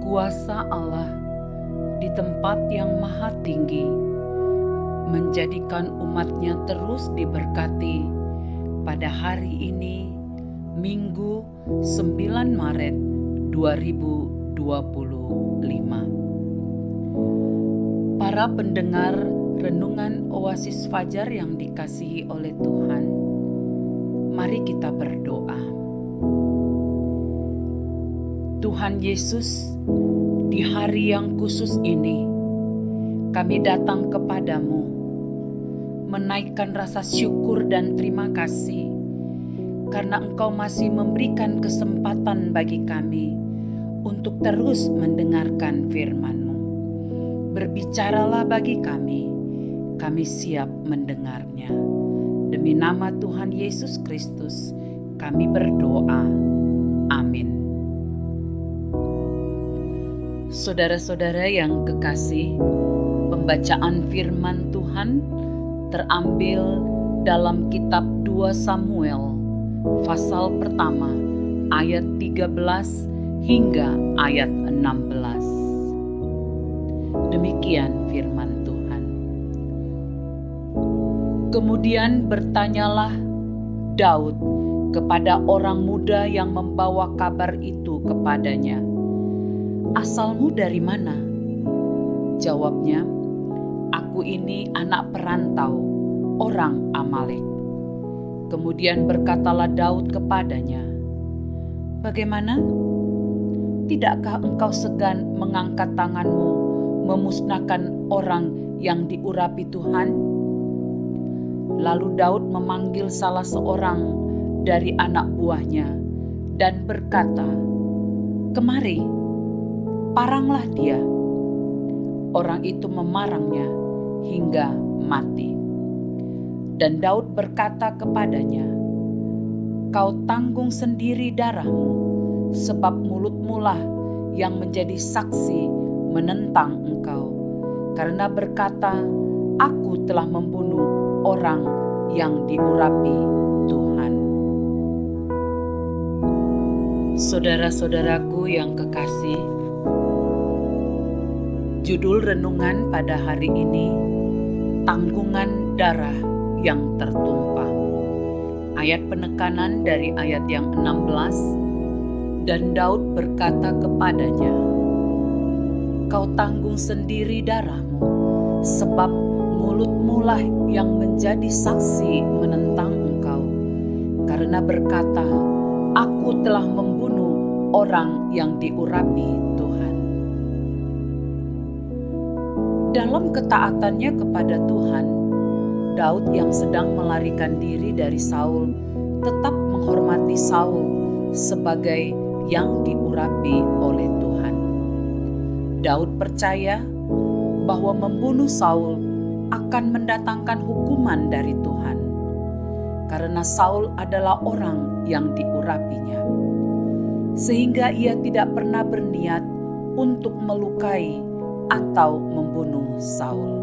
Kuasa Allah di tempat yang maha tinggi menjadikan umatnya terus diberkati pada hari ini, Minggu 9 Maret 2025. Para pendengar renungan Oasis Fajar yang dikasihi oleh Tuhan, mari kita berdoa. Tuhan Yesus, di hari yang khusus ini, kami datang kepadamu, menaikkan rasa syukur dan terima kasih, karena Engkau masih memberikan kesempatan bagi kami untuk terus mendengarkan firman-Mu. Berbicaralah bagi kami siap mendengarnya. Demi nama Tuhan Yesus Kristus, kami berdoa. Amin. Saudara-saudara yang kekasih, pembacaan firman Tuhan terambil dalam kitab 2 Samuel, pasal pertama, ayat 13 hingga ayat 16. Demikian firman Tuhan. Kemudian bertanyalah Daud kepada orang muda yang membawa kabar itu kepadanya, "Asalmu dari mana?" Jawabnya, "Aku ini anak perantau, orang Amalek." Kemudian berkatalah Daud kepadanya, "Bagaimana? Tidakkah engkau segan mengangkat tanganmu memusnahkan orang yang diurapi Tuhan?" Lalu Daud memanggil salah seorang dari anak buahnya dan berkata, "Kemari, paranglah dia." Orang itu memarangnya hingga mati. Dan Daud berkata kepadanya, "Kau tanggung sendiri darahmu, sebab mulutmu lah yang menjadi saksi menentang engkau, karena berkata, 'Aku telah membunuh orang yang diurapi Tuhan.'" Saudara-saudaraku yang kekasih, judul renungan pada hari ini, tanggungan darah yang tertumpah. Ayat penekanan dari ayat yang 16, dan Daud berkata kepadanya, "Kau tanggung sendiri darahmu, sebab mulutmu lah yang menjadi saksi menentang engkau, karena berkata, 'Aku telah membunuh orang yang diurapi Tuhan.'" Dalam ketaatannya kepada Tuhan, Daud yang sedang melarikan diri dari Saul tetap menghormati Saul sebagai yang diurapi oleh Tuhan. Daud percaya bahwa membunuh Saul akan mendatangkan hukuman dari Tuhan, karena Saul adalah orang yang diurapinya, sehingga ia tidak pernah berniat untuk melukai atau membunuh Saul.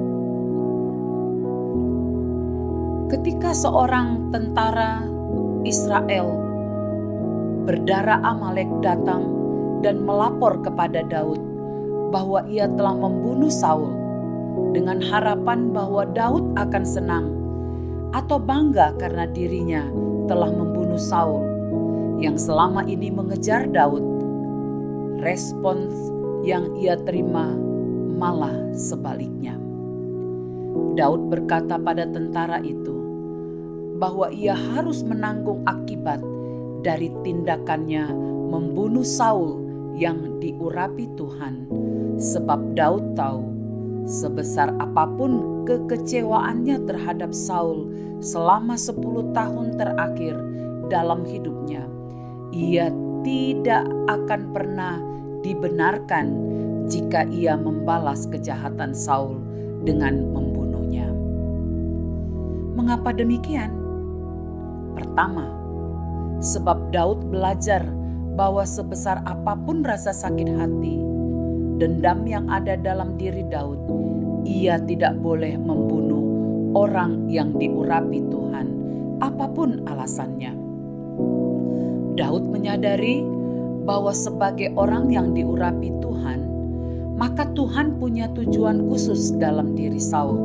Ketika seorang tentara Israel berdarah Amalek datang dan melapor kepada Daud bahwa ia telah membunuh Saul, dengan harapan bahwa Daud akan senang atau bangga karena dirinya telah membunuh Saul yang selama ini mengejar Daud, respons yang ia terima malah sebaliknya. Daud berkata pada tentara itu bahwa ia harus menanggung akibat dari tindakannya membunuh Saul yang diurapi Tuhan, sebab Daud tahu sebesar apapun kekecewaannya terhadap Saul selama 10 tahun terakhir dalam hidupnya, ia tidak akan pernah dibenarkan jika ia membalas kejahatan Saul dengan membunuhnya. Mengapa demikian? Pertama, sebab Daud belajar bahwa sebesar apapun rasa sakit hati, dendam yang ada dalam diri Daud, ia tidak boleh membunuh orang yang diurapi Tuhan, apapun alasannya. Daud menyadari bahwa sebagai orang yang diurapi Tuhan, maka Tuhan punya tujuan khusus dalam diri Saul.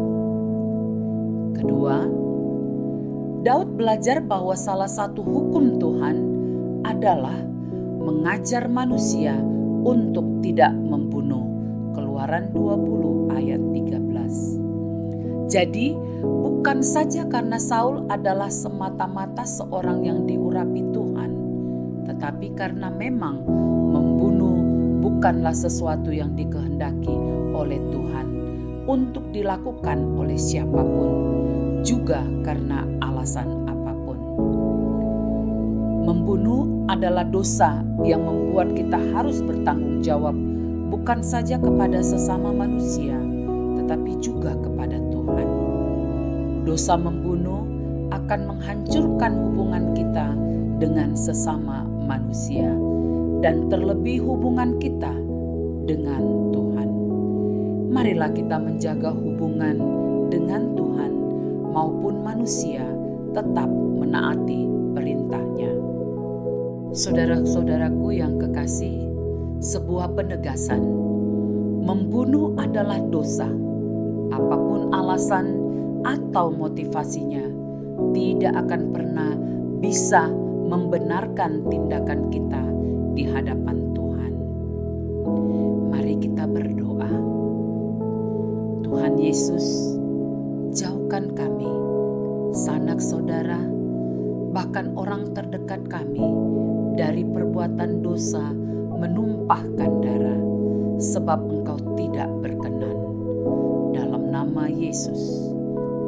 Kedua, Daud belajar bahwa salah satu hukum Tuhan adalah mengajar manusia untuk tidak membunuh. Keluaran 20 ayat 13. Jadi, bukan saja karena Saul adalah semata-mata seorang yang diurapi Tuhan, tetapi karena memang membunuh bukanlah sesuatu yang dikehendaki oleh Tuhan untuk dilakukan oleh siapapun, juga karena alasan apapun. Membunuh adalah dosa yang membuat kita harus bertanggung jawab bukan saja kepada sesama manusia, tetapi juga kepada Tuhan. Dosa membunuh akan menghancurkan hubungan kita dengan sesama manusia dan terlebih hubungan kita dengan Tuhan. Marilah kita menjaga hubungan dengan Tuhan maupun manusia, tetap menaati perintahnya. Saudara-saudaraku yang kekasih, sebuah penegasan, membunuh adalah dosa. Apapun alasan atau motivasinya, tidak akan pernah bisa membenarkan tindakan kita di hadapan Tuhan. Mari kita berdoa. Tuhan Yesus, jauhkan kami, sanak saudara, bahkan orang terdekat kami dari perbuatan dosa menumpahkan darah, sebab Engkau tidak berkenan. Dalam nama Yesus,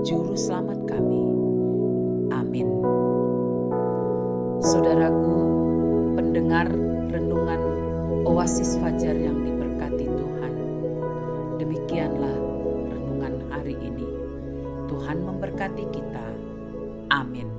Juru Selamat kami. Amin. Saudaraku, pendengar renungan Oasis Fajar yang diberkati Tuhan, demikianlah renungan hari ini. Tuhan memberkati kita. Amin.